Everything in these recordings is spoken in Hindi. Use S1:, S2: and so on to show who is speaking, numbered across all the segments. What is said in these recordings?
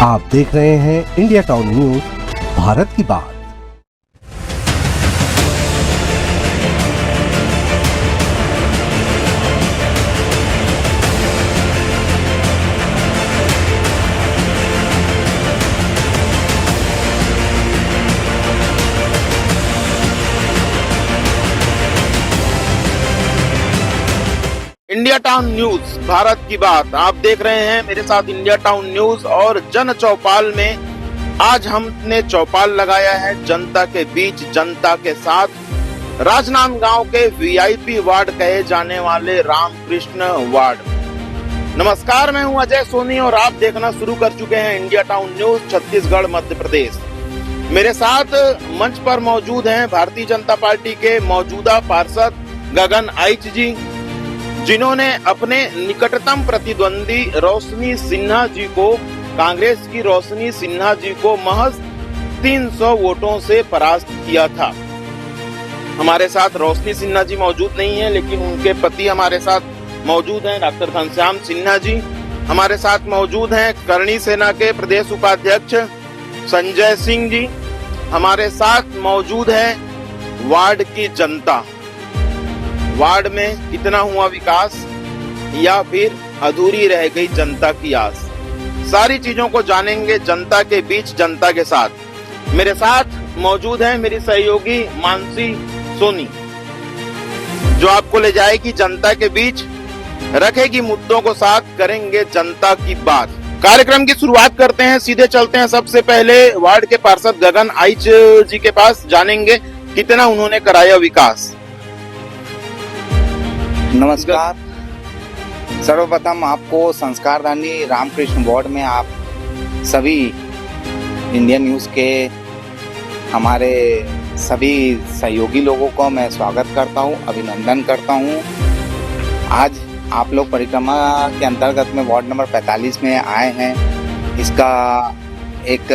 S1: आप देख रहे हैं इंडिया टाउन न्यूज, भारत की बात।
S2: इंडिया टाउन न्यूज, भारत की बात। आप देख रहे हैं मेरे साथ इंडिया टाउन न्यूज। और जन चौपाल में आज हमने चौपाल लगाया है जनता के बीच, जनता के साथ। राजनांदगांव के वीआईपी वार्ड कहे जाने वाले रामकृष्ण वार्ड। नमस्कार, मैं हूं अजय सोनी और आप देखना शुरू कर चुके हैं India town news, Chhattisgarh Madhya Pradesh. मेरे साथ मंच पर मौजूद हैं भारतीय जनता पार्टी के मौजूदा पार्षद गगन आइच जी, जिन्होंने अपने निकटतम प्रतिद्वंदी रोशनी सिन्हा जी को, कांग्रेस की रोशनी सिन्हा जी को महज 300 वोटों से परास्त किया था। हमारे साथ रोशनी सिन्हा जी मौजूद नहीं है, लेकिन उनके पति हमारे साथ मौजूद हैं, डॉक्टर घनश्याम सिन्हा जी। हमारे साथ मौजूद हैं करणी सेना के प्रदेश उपाध्यक्ष संजय सिंह जी। हमारे साथ मौजूद है वार्ड की जनता। वार्ड में कितना हुआ विकास या फिर अधूरी रह गई जनता की आस, सारी चीजों को जानेंगे जनता के बीच, जनता के साथ। मेरे साथ मौजूद है मेरी सहयोगी मानसी सोनी, जो आपको ले जाएगी जनता के बीच, रखेगी मुद्दों को साथ, करेंगे जनता की बात। कार्यक्रम की शुरुआत करते हैं, सीधे चलते हैं सबसे पहले वार्ड के पार्षद गगन आइच जी के पास, जानेंगे कितना उन्होंने कराया विकास।
S3: नमस्कार। सर्वप्रथम आपको संस्कारदानी रामकृष्ण वार्ड में आप सभी इंडियन न्यूज़ के हमारे सभी सहयोगी लोगों को मैं स्वागत करता हूं, अभिनंदन करता हूं। आज आप लोग परिक्रमा के अंतर्गत में वार्ड नंबर 45 में आए हैं। इसका एक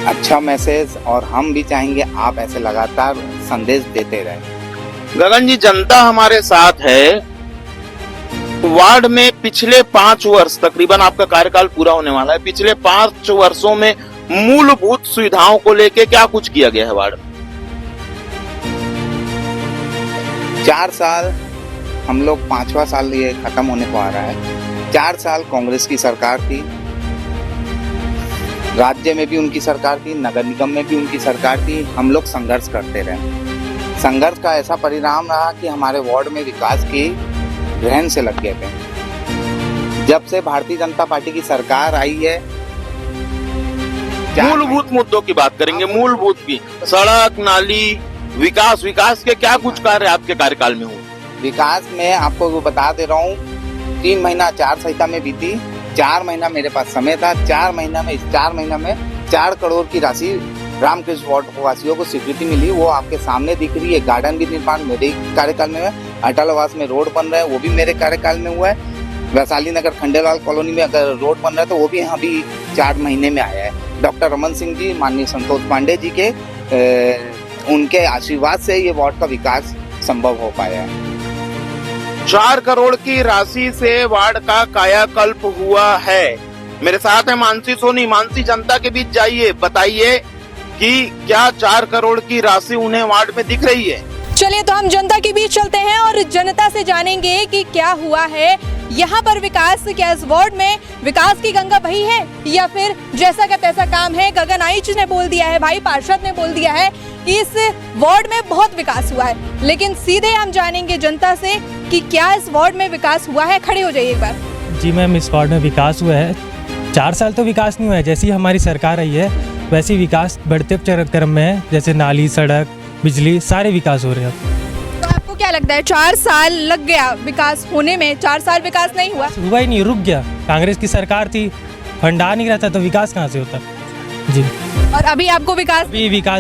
S3: अच्छा मैसेज, और हम भी चाहेंगे आप ऐसे लगातार संदेश देते रहें।
S2: गगन जी, जनता हमारे साथ है। वार्ड में पिछले 5 वर्ष, तकरीबन आपका कार्यकाल पूरा होने वाला है, पिछले 5 वर्षों में मूलभूत सुविधाओं को लेके क्या कुछ किया गया है वार्ड में?
S3: 4 साल हम लोग, 5वां साल ये खत्म होने को आ रहा है। 4 साल कांग्रेस की सरकार थी, राज्य में भी उनकी सरकार थी, नगर निगम में भी उनकी सरकार थी। हम लोग संघर्ष करते रहे। संघर्ष का ऐसा परिणाम रहा कि हमारे वार्ड में विकास की ग्रहण से लग गए थे। जब से भारतीय जनता पार्टी की सरकार आई है,
S2: मूलभूत मुद्दों की बात करेंगे। मूलभूत की सड़क, नाली, विकास के क्या कुछ कार्य आपके कार्यकाल में हुए?
S3: विकास में आपको वो बता दे रहा हूँ, 3 महीना आचार संहिता में बीती, 4 महीना मेरे पास समय था। 4 महीना में, इस 4 महीना में 4 करोड़ की राशि रामकृष्ण वार्ड वासियों को स्वीकृति मिली। वो आपके सामने दिख रही है। गार्डन भी निर्माण मेरे कार्यकाल में हुआ है। अटल आवास में रोड बन रहा है, वो भी मेरे कार्यकाल में हुआ है। वैशाली नगर खंडेलाल कॉलोनी में अगर रोड बन रहा है तो वो भी अभी 4 महीने में आया है। डॉक्टर रमन सिंह जी, माननीय संतोष पांडे जी के उनके आशीर्वाद से ये वार्ड का विकास संभव हो पाया है।
S2: 4 करोड़ की राशि से वार्ड का कायाकल्प हुआ है। मेरे साथ है मानसी सोनी। मानसी, जनता के बीच जाइए, बताइए कि क्या 4 करोड़ की राशि उन्हें वार्ड में दिख रही है?
S4: चलिए तो हम जनता के बीच चलते हैं और जनता से जानेंगे कि क्या हुआ है यहाँ पर विकास। क्या इस वार्ड में विकास की गंगा बही है या फिर जैसा का तैसा काम है? गगन आइच ने बोल दिया है, भाई पार्षद ने बोल दिया है कि इस वार्ड में बहुत विकास हुआ है, लेकिन सीधे हम जानेंगे जनता से कि क्या इस वार्ड में विकास हुआ है। खड़े हो जाइए एक बार।
S5: जी मैम, इस वार्ड में विकास हुआ है। 4 साल तो विकास नहीं हुआ है। जैसी हमारी सरकार आई है वैसे विकास बढ़ते क्रम में है। जैसे नाली, सड़क, बिजली, सारे विकास हो रहे हैं।
S4: तो आपको क्या लगता है 4 साल लग गया विकास होने में, 4 साल विकास नहीं हुआ?
S5: हुआ ही नहीं, रुक गया। कांग्रेस की सरकार थी, फंड आ नहीं रहता तो विकास कहाँ से होता? जी।
S4: और अभी आपको विकास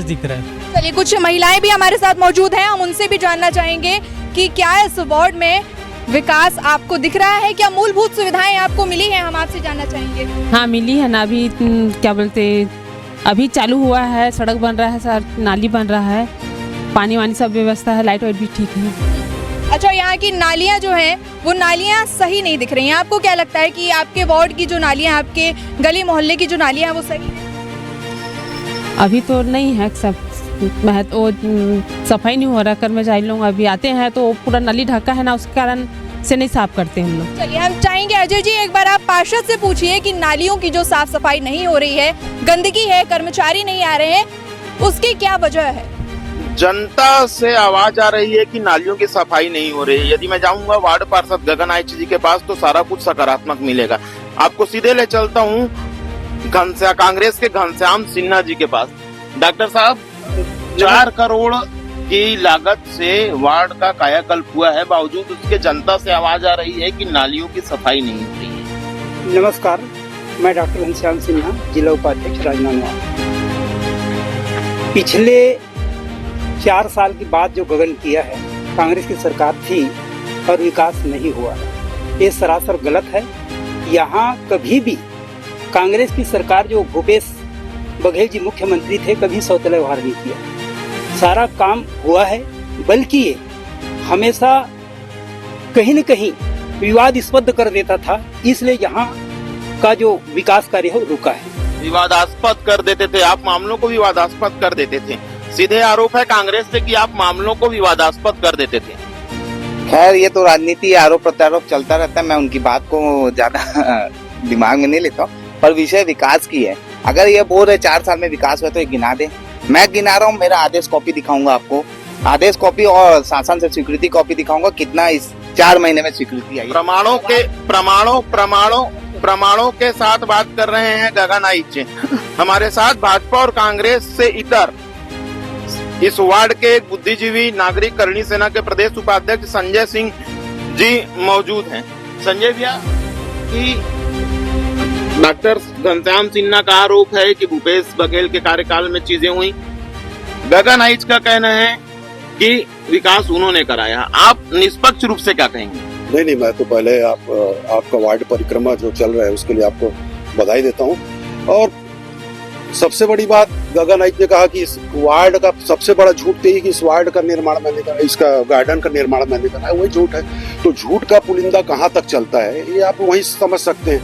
S5: दिख रहा है।
S4: चलिए, कुछ महिलाएं भी हमारे साथ मौजूद हैं, हम उनसे भी जानना चाहेंगे कि क्या इस वार्ड में विकास आपको दिख रहा है? क्या मूलभूत सुविधाएं आपको मिली हैं? हम आपसे जानना चाहेंगे।
S6: हाँ, मिली है ना। अभी क्या बोलते, अभी चालू हुआ है, सड़क बन रहा है, सर नाली बन रहा है, पानी वानी सब व्यवस्था है, लाइट वाइट भी ठीक है।
S4: अच्छा, यहाँ की नालियाँ जो हैं वो नालियाँ सही नहीं दिख रही हैं। आपको क्या लगता है कि आपके वार्ड की जो नालियाँ, आपके गली मोहल्ले की जो नालियाँ हैं वो सही हैं?
S6: अभी तो नहीं है सब, सफाई नहीं हो रहा। कर्मचारी लोग अभी आते हैं तो पूरा नली ढका है ना, उसके कारण से नहीं साफ करते हम लोग।
S4: चलिए, हम चाहेंगे अजय जी एक बार आप पार्षद से पूछिए कि नालियों की जो साफ सफाई नहीं हो रही है, गंदगी है, कर्मचारी नहीं आ रहे हैं, उसकी क्या वजह है?
S2: जनता से आवाज आ रही है कि नालियों की सफाई नहीं हो रही है। यदि मैं जाऊंगा वार्ड पार्षद गगन आइच जी के पास तो सारा कुछ सकारात्मक मिलेगा। आपको सीधे ले चलता हूँ कांग्रेस के घनश्याम सिन्हा जी के पास। डॉक्टर साहब, 4 करोड़ की लागत से वार्ड का कायाकल्प हुआ है, बावजूद उसके जनता से आवाज आ रही है कि नालियों की सफाई नहीं हो रही है।
S7: नमस्कार, मैं डॉक्टर घनश्याम सिन्हा, जिला उपाध्यक्ष राजनांदगांव। पिछले 4 साल की बात जो गगन किया है, कांग्रेस की सरकार थी और विकास नहीं हुआ, ये सरासर गलत है। यहाँ कभी भी कांग्रेस की सरकार, जो भूपेश बघेल जी मुख्यमंत्री थे, कभी शौचालय व्यवहार नहीं किया। सारा काम हुआ है, बल्कि ये हमेशा कहीं न कहीं विवादास्पद कर देता था, इसलिए यहाँ का जो विकास कार्य है वो रुका है।
S2: विवादास्पद कर देते थे, आप मामलों को विवादास्पद कर देते थे। सीधे आरोप है कांग्रेस से कि आप मामलों को विवादास्पद कर देते थे।
S3: खैर, ये तो राजनीति आरोप प्रत्यारोप चलता रहता है, मैं उनकी बात को ज्यादा दिमाग में नहीं लेता हूँ। पर विषय विकास की है। अगर ये बोल रहे 4 साल में विकास हुआ तो ये गिना दे। मैं गिना रहा हूँ, मेरा आदेश कॉपी दिखाऊंगा आपको, आदेश कॉपी और शासन से स्वीकृति कॉपी दिखाऊंगा, कितना इस 4 महीने में स्वीकृति आई। प्रमाणों के साथ बात कर रहे हैं गगन आइच। हमारे साथ भाजपा और कांग्रेस से इतर इस वार्ड के एक बुद्धिजीवी नागरिक करणी सेना के प्रदेश उपाध्यक्ष संजय सिंह जी मौजूद हैं। संजय भैया, कि डॉक्टर घनश्याम सिन्हा का आरोप है कि भूपेश बघेल के कार्यकाल में चीजें हुई, गगन आइच का कहना है कि विकास उन्होंने कराया। आप निष्पक्ष रूप से क्या कहेंगे?
S8: नहीं, मैं तो पहले आपका वार्ड परिक्रमा जो चल रहा है उसके लिए आपको बधाई देता हूँ। और सबसे बड़ी बात, गगन आइच ने कहा कि इस वार्ड का सबसे बड़ा झूठ तो ये कि इस वार्ड का निर्माण मैंने करा, इसका गार्डन का निर्माण मैंने करा है, वही झूठ है। तो झूठ का पुलिंदा कहाँ तक चलता है ये आप वहीं समझ सकते हैं।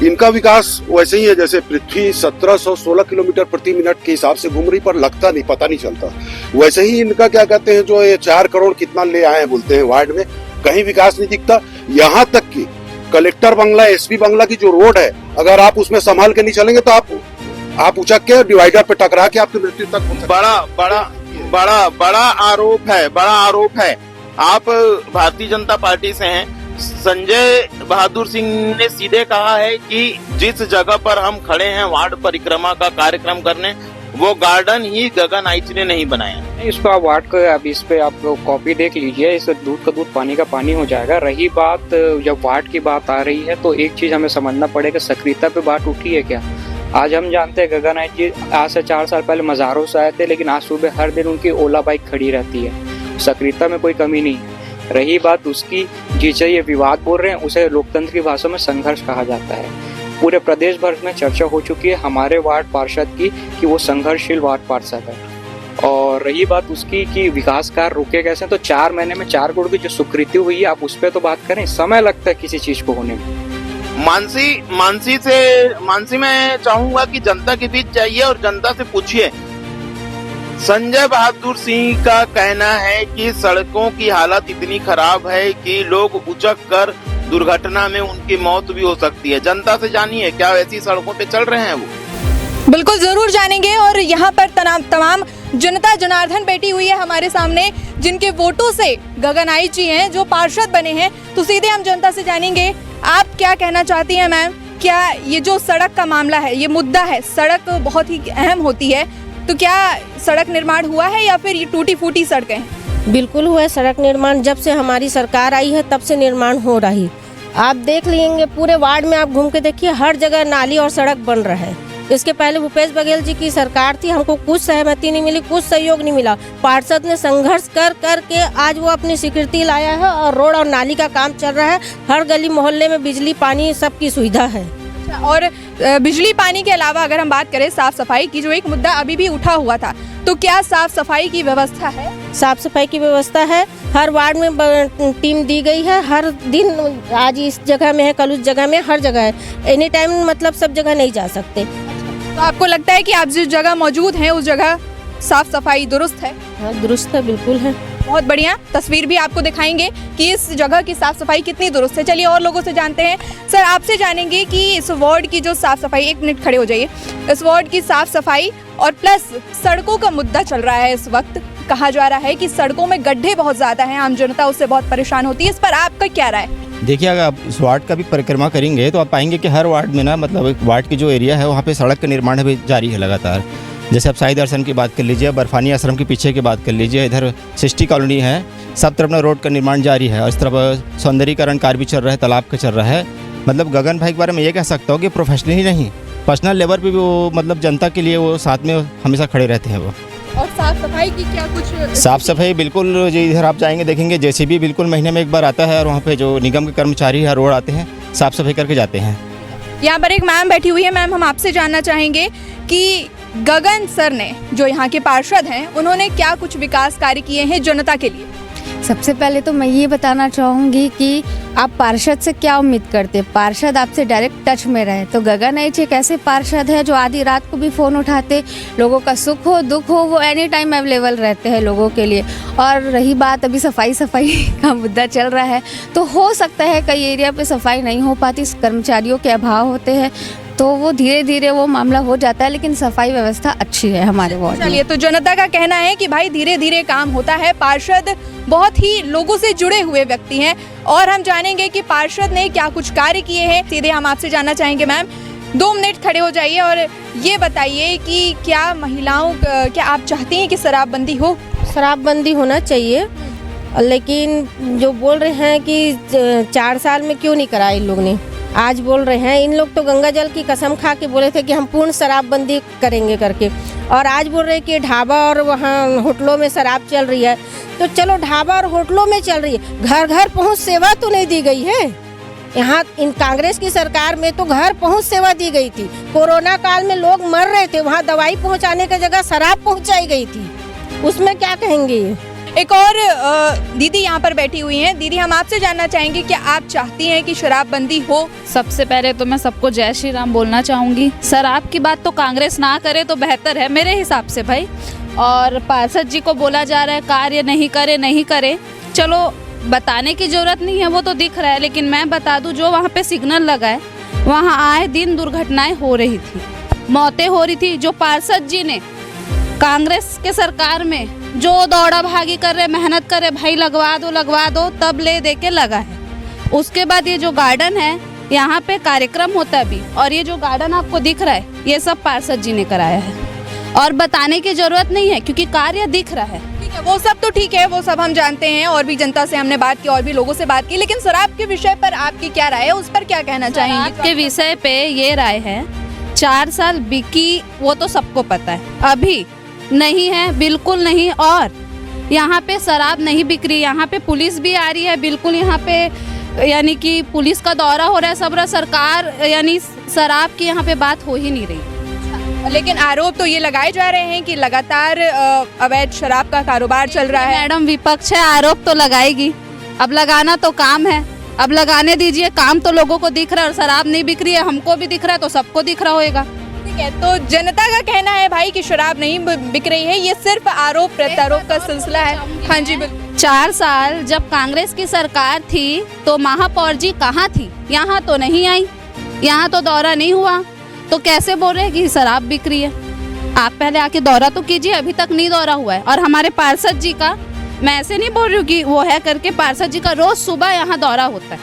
S8: इनका विकास वैसे ही है जैसे पृथ्वी 1716 किलोमीटर प्रति मिनट के हिसाब से घूम रही, पर लगता नहीं, पता नहीं चलता। वैसे ही इनका क्या कहते हैं, जो ये 4 करोड़ कितना ले आए हैं बोलते हैं वार्ड में, कहीं विकास नहीं दिखता। यहाँ तक कि कलेक्टर बंगला, एसपी बंगला की जो रोड है, अगर आप उसमें संभाल के नहीं चलेंगे तो आप उचक के डिवाइडर पे टकरा के आपकी मृत्यु तक हो सकती है।
S2: बड़ा आरोप है। आप भारतीय जनता पार्टी से हैं। संजय बहादुर सिंह ने सीधे कहा है कि जिस जगह पर हम खड़े हैं वार्ड परिक्रमा का कार्यक्रम करने, वो गार्डन ही गगन आइच ने नहीं बनाया।
S9: इसको आप वार्ड का, अब इस पे आप कॉपी देख लीजिए, इससे दूध का दूध पानी का पानी हो जाएगा। रही बात जब वार्ड की बात आ रही है तो एक चीज हमें समझना पड़ेगा, सक्रियता पे बात उठी है क्या? आज हम जानते हैं गगन आइच जी आज से 4 साल पहले मज़ारों से आए थे, लेकिन आज सुबह हर दिन उनकी ओला बाइक खड़ी रहती है। सक्रियता में कोई कमी नहीं है। रही बात उसकी, जिसे ये विवाद बोल रहे हैं, उसे लोकतंत्र की भाषा में संघर्ष कहा जाता है। पूरे प्रदेश भर में चर्चा हो चुकी है हमारे वार्ड पार्षद की कि वो संघर्षशील वार्ड पार्षद है। और रही बात उसकी कि विकास कार्य रुके कैसे, तो 4 महीने में 4 करोड़ की जो स्वीकृति हुई है, आप उस पर तो बात करें। समय लगता है किसी चीज को होने में।
S2: मानसी मैं चाहूंगा कि जनता के बीच जाइए और जनता से पूछिए। संजय बहादुर सिंह का कहना है कि सड़कों की हालत इतनी खराब है कि लोग उचक कर दुर्घटना में उनकी मौत भी हो सकती है। जनता से जानिए, क्या ऐसी सड़कों पे चल रहे हैं वो?
S4: बिल्कुल जरूर जानेंगे। और यहाँ पर तमाम जनता जनार्दन बैठी हुई है हमारे सामने, जिनके वोटों से गगन आइच जी हैं, जो पार्षद बने हैं। तो सीधे हम जनता से जानेंगे, आप क्या कहना चाहती हैं मैम? क्या ये जो सड़क का मामला है, ये मुद्दा है, सड़क बहुत ही अहम होती है, तो क्या सड़क निर्माण हुआ है या फिर ये टूटी फूटी सड़कें हैं?
S10: बिल्कुल हुआ है सड़क निर्माण। जब से हमारी सरकार आई है तब से निर्माण हो रही। आप देख लेंगे पूरे वार्ड में, आप घूम के देखिए, हर जगह नाली और सड़क बन रहा है। इसके पहले भूपेश बघेल जी की सरकार थी, हमको कुछ सहमति नहीं मिली, कुछ सहयोग नहीं मिला। पार्षद ने संघर्ष कर के आज वो अपनी स्वीकृति लाया है और रोड और नाली का काम चल रहा है। हर गली मोहल्ले में बिजली पानी सबकी सुविधा है।
S4: और बिजली पानी के अलावा अगर हम बात करें साफ सफाई की, जो एक मुद्दा अभी भी उठा हुआ था, तो क्या साफ सफाई की व्यवस्था है?
S10: साफ सफाई की व्यवस्था है, हर वार्ड में टीम दी गई है, हर दिन आज इस जगह में है, कल उस जगह में, हर जगह है। एनी टाइम मतलब सब जगह नहीं जा सकते।
S4: तो आपको लगता है कि आप जिस जगह मौजूद हैं उस जगह साफ सफाई दुरुस्त है?
S10: हाँ, दुरुस्त है, बिल्कुल है।
S4: बहुत बढ़िया, तस्वीर भी आपको दिखाएंगे कि इस जगह की साफ सफाई कितनी दुरुस्त है। चलिए और लोगों से जानते हैं। सर, आपसे जानेंगे कि इस वार्ड की जो साफ सफाई, 1 मिनट खड़े हो जाइए, इस वार्ड की साफ सफाई और प्लस सड़कों का मुद्दा चल रहा है इस वक्त। कहा जा रहा है कि सड़कों में गड्ढे बहुत ज्यादा हैं, आम जनता उससे बहुत परेशान होती है। इस पर आपका क्या राय?
S11: देखिए, अगर आप इस वार्ड का भी परिक्रमा करेंगे तो आप पाएंगे कि हर वार्ड में ना, मतलब एक वार्ड की जो एरिया है वहाँ पे सड़क का निर्माण अभी जारी है लगातार। जैसे आप साई दर्शन की बात कर लीजिए, बर्फानी आश्रम के पीछे की बात कर लीजिए, इधर सृष्टि कॉलोनी है, सब तरफ ना रोड का निर्माण जारी है और इस तरफ सौंदर्यीकरण कार्य भी चल रहा है, तालाब का चल रहा है। मतलब गगन भाई के बारे में ये कह सकता हूँ कि प्रोफेशनल ही नहीं, पर्सनल लेवल पे भी वो मतलब जनता के लिए वो साथ में हमेशा खड़े रहते हैं वो।
S4: और साफ सफाई की क्या कुछ?
S11: साफ सफाई बिल्कुल, जो इधर आप जाएंगे देखेंगे जेसीबी बिल्कुल महीने में एक बार आता है और वहाँ पे जो निगम के कर्मचारी हर रोड आते हैं, साफ सफाई करके जाते हैं।
S4: यहाँ पर एक मैम बैठी हुई है। मैम, हम आपसे जानना चाहेंगे कि गगन सर ने, जो यहाँ के पार्षद हैं, उन्होंने क्या कुछ विकास कार्य किए हैं जनता के लिए?
S12: सबसे पहले तो मैं ये बताना चाहूँगी कि आप पार्षद से क्या उम्मीद करते हैं? पार्षद आपसे डायरेक्ट टच में रहे। तो गगन आइच एक ऐसे पार्षद है जो आधी रात को भी फ़ोन उठाते, लोगों का सुख हो दुख हो वो एनी टाइम अवेलेबल रहते हैं लोगों के लिए। और रही बात अभी सफाई का मुद्दा चल रहा है, तो हो सकता है कई एरिया पे सफाई नहीं हो पाती, कर्मचारियों के अभाव होते हैं, तो वो धीरे धीरे वो मामला हो जाता है, लेकिन सफाई व्यवस्था अच्छी है हमारे वार्ड में।
S4: चलिए, तो जनता का कहना है कि भाई धीरे धीरे काम होता है। पार्षद बहुत ही लोगों से जुड़े हुए व्यक्ति हैं और हम जानेंगे कि पार्षद ने क्या कुछ कार्य किए हैं। सीधे हम आपसे जानना चाहेंगे। मैम, 2 मिनट खड़े हो जाइए और ये बताइए कि क्या महिलाओं, क्या आप चाहती हैं कि शराबबंदी हो?
S10: शराबबंदी होना चाहिए, लेकिन जो बोल रहे हैं कि 4 साल में क्यों नहीं करा इन लोग ने, आज बोल रहे हैं। इन लोग तो गंगा जल की कसम खा के बोले थे कि हम पूर्ण शराबबंदी करेंगे करके, और आज बोल रहे हैं कि ढाबा और वहाँ होटलों में शराब चल रही है। तो चलो, ढाबा और होटलों में चल रही है, घर घर पहुँच सेवा तो नहीं दी गई है। यहाँ इन कांग्रेस की सरकार में तो घर पहुँच सेवा दी गई थी। कोरोना काल में लोग मर रहे थे, वहाँ दवाई पहुँचाने की जगह शराब पहुँचाई गई थी। उसमें क्या कहेंगे ये?
S4: एक और दीदी यहाँ पर बैठी हुई हैं। दीदी, हम आपसे जानना चाहेंगे कि आप चाहती हैं कि शराबबंदी हो?
S13: सबसे पहले तो मैं सबको जय श्री राम बोलना चाहूँगी। शराब की बात तो कांग्रेस ना करे तो बेहतर है मेरे हिसाब से भाई। और पार्षद जी को बोला जा रहा है कार्य नहीं करे, चलो बताने की जरूरत नहीं है, वो तो दिख रहा है। लेकिन मैं बता दूं, जो वहाँ पे सिग्नल लगा है वहाँ आए दिन दुर्घटनाएं हो रही थी, मौतें हो रही थी। जो पार्षद जी ने कांग्रेस के सरकार में जो दौड़ा भागी कर रहे, मेहनत कर रहे, भाई लगवा दो तब ले दे के लगा है। उसके बाद ये जो गार्डन है यहाँ पे कार्यक्रम होता है अभी, और ये जो गार्डन आपको दिख रहा है ये सब पार्षद जी ने कराया है और बताने की जरूरत नहीं है क्योंकि कार्य दिख रहा है।
S4: ठीक है, वो सब तो ठीक है, वो सब हम जानते हैं और भी जनता से हमने बात की और भी लोगों से बात की। लेकिन शराब के विषय पर आपकी क्या राय है, उस पर क्या कहना चाहेंगे?
S13: शराब के विषय पे ये राय है, 4 साल बिकी वो तो सबको पता है, अभी नहीं है, बिल्कुल नहीं। और यहाँ पे शराब नहीं बिक रही, यहाँ पे पुलिस भी आ रही है, बिल्कुल यहाँ पे यानी कि पुलिस का दौरा हो रहा है सब, सरकार यानी शराब की यहाँ पे बात हो ही नहीं रही।
S4: लेकिन आरोप तो ये लगाए जा रहे हैं कि लगातार अवैध शराब का कारोबार चल रहा है।
S13: मैडम, विपक्ष है, आरोप तो लगाएगी, अब लगाना तो काम है, अब लगाने दीजिए। काम तो लोगों को दिख रहा है और शराब नहीं बिक रही है, हमको भी दिख रहा है तो सबको दिख रहा होगा।
S4: ठीक है, तो जनता का कहना है भाई कि शराब नहीं बिक रही है, ये सिर्फ आरोप प्रत्यारोप का सिलसिला है। हाँ जी, बिल्कुल।
S13: 4 साल जब कांग्रेस की सरकार थी तो महापौर जी कहाँ थी? यहाँ तो नहीं आई, यहाँ तो दौरा नहीं हुआ, तो कैसे बोल रहे हैं कि शराब बिक रही है? आप पहले आके दौरा तो कीजिए, अभी तक नहीं दौरा हुआ है। और हमारे पार्षद जी का, मैं ऐसे नहीं बोल रही हूँ कि वो है करके, पार्षद जी का रोज सुबह यहाँ दौरा होता है,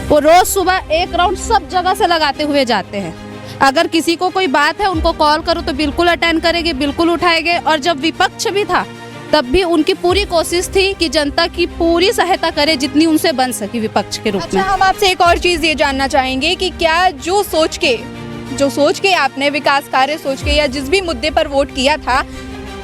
S13: वो रोज सुबह 1 राउंड सब जगह से लगाते हुए जाते हैं। अगर किसी को कोई बात है उनको कॉल करो तो बिल्कुल अटेंड करेंगे, बिल्कुल उठाएंगे। और जब विपक्ष भी था तब भी उनकी पूरी कोशिश थी कि जनता की पूरी सहायता करे जितनी उनसे बन सकी विपक्ष के रूप में।
S4: अच्छा, हम आपसे एक और चीज ये जानना चाहेंगे कि क्या जो सोच के आपने विकास कार्य सोच के या जिस भी मुद्दे पर वोट किया था,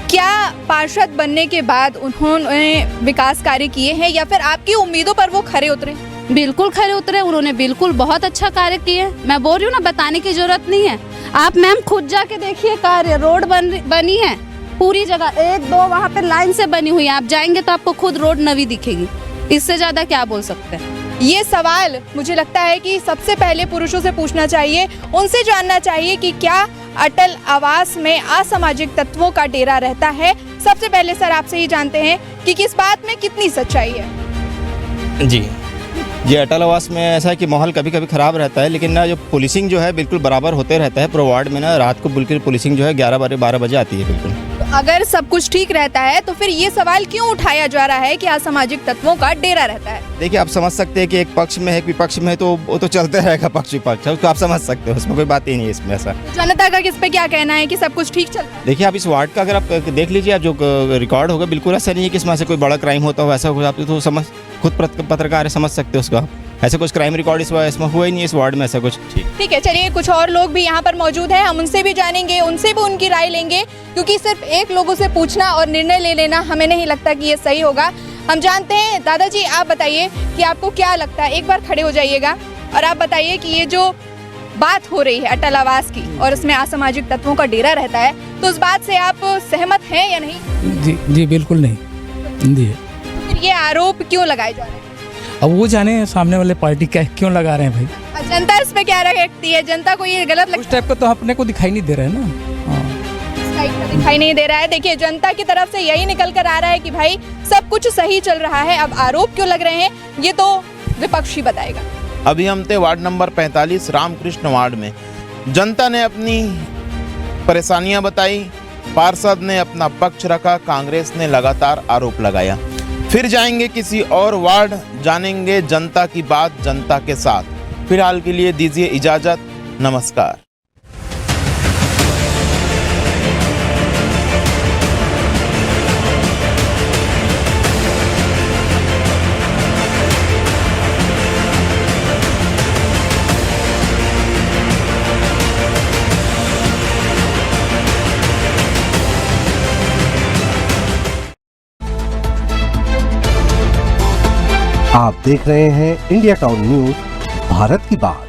S4: क्या पार्षद बनने के बाद उन्होंने विकास कार्य किए हैं या फिर आपकी उम्मीदों पर वो खरे उतरे?
S13: बिल्कुल खरे उतरे, उन्होंने बिल्कुल बहुत अच्छा कार्य किए। मैं बोल रही हूँ ना, बताने की जरूरत नहीं है। आप मैम खुद जाके देखिए कार्य, रोड बनी है, पूरी जगह 1-2 वहाँ पे लाइन से बनी हुई है, आप जाएंगे तो आपको खुद रोड नवी दिखेगी। इससे ज्यादा क्या बोल सकते हैं।
S4: ये सवाल मुझे लगता है कि सबसे पहले पुरुषों से पूछना चाहिए, उनसे जानना चाहिए कि क्या अटल आवास में असामाजिक तत्वों का डेरा रहता है। सबसे पहले सर आपसे ही जानते हैं कि किस बात में कितनी सच्चाई है।
S11: जी अटल आवास में ऐसा है कि माहौल कभी कभी ख़राब रहता है, लेकिन ना जो पुलिसिंग जो है बिल्कुल बराबर होते रहता है। पूरे वार्ड में ना रात को बिल्कुल पुलिसिंग जो है 11-12 बजे आती है बिल्कुल।
S4: तो अगर सब कुछ ठीक रहता है तो फिर ये सवाल क्यों उठाया जा रहा है कि असामाजिक तत्वों का डेरा रहता है।
S11: देखिए आप समझ सकते हैं कि एक पक्ष में है एक विपक्ष में, तो वो तो चलते रहेगा पक्ष विपक्ष, उसको आप समझ सकते हो, उसमें कोई बात ही नहीं है इसमें ऐसा।
S4: जनता का किस पे क्या कहना है कि सब कुछ ठीक चल रहा है।
S11: देखिए आप इस वार्ड का अगर आप देख लीजिए, आप जो रिकॉर्ड होगा बिल्कुल ऐसा नहीं है कि इसमें से कोई बड़ा क्राइम होता हो, ऐसा हो आप तो समझ खुद पत्रकार है समझ सकते हो उसका। ऐसे कुछ क्राइम रिकॉर्ड इसमें हुआ ही नहीं इस वार्ड में ऐसा कुछ।
S4: ठीक है, चलिए कुछ और लोग भी यहाँ पर मौजूद हैं, हम उनसे भी जानेंगे, उनसे भी उनकी राय लेंगे, क्योंकि सिर्फ एक लोगों से पूछना और निर्णय ले लेना हमें नहीं लगता कि ये सही होगा। हम जानते हैं दादाजी, आप बताइए कि आपको क्या लगता है। एक बार खड़े हो जाइएगा और आप बताइए कि ये जो बात हो रही है अटल आवास की और इसमें असामाजिक तत्वों का डेरा रहता है, तो उस बात से आप सहमत हैं या नहीं।
S14: जी बिल्कुल नहीं जी।
S4: तो फिर ये आरोप क्यों लगाए जा रहे हैं।
S14: अब वो जाने सामने वाले पार्टी क्या क्यों लगा रहे हैं भाई।
S4: जनता इस पे क्या रखती है, जनता को ये गलत लगता है।
S14: उस टाइप का तो अपने को दिखाई नहीं दे रहा है ना।
S4: दिखाई नहीं दे रहा है। देखिए जनता की तरफ से यही निकल कर आ रहा है कि भाई सब कुछ सही चल रहा है, अब आरोप क्यों लग रहे हैं ये तो विपक्ष ही बताएगा।
S2: अभी हम थे वार्ड नंबर 45 रामकृष्ण वार्ड में। जनता ने अपनी परेशानियां बताई, पार्षद ने अपना पक्ष रखा, कांग्रेस ने लगातार आरोप लगाया। फिर जाएंगे किसी और वार्ड, जानेंगे जनता की बात जनता के साथ। फिलहाल के लिए दीजिए इजाजत, नमस्कार।
S1: आप देख रहे हैं इंडिया टाउन न्यूज, भारत की बात।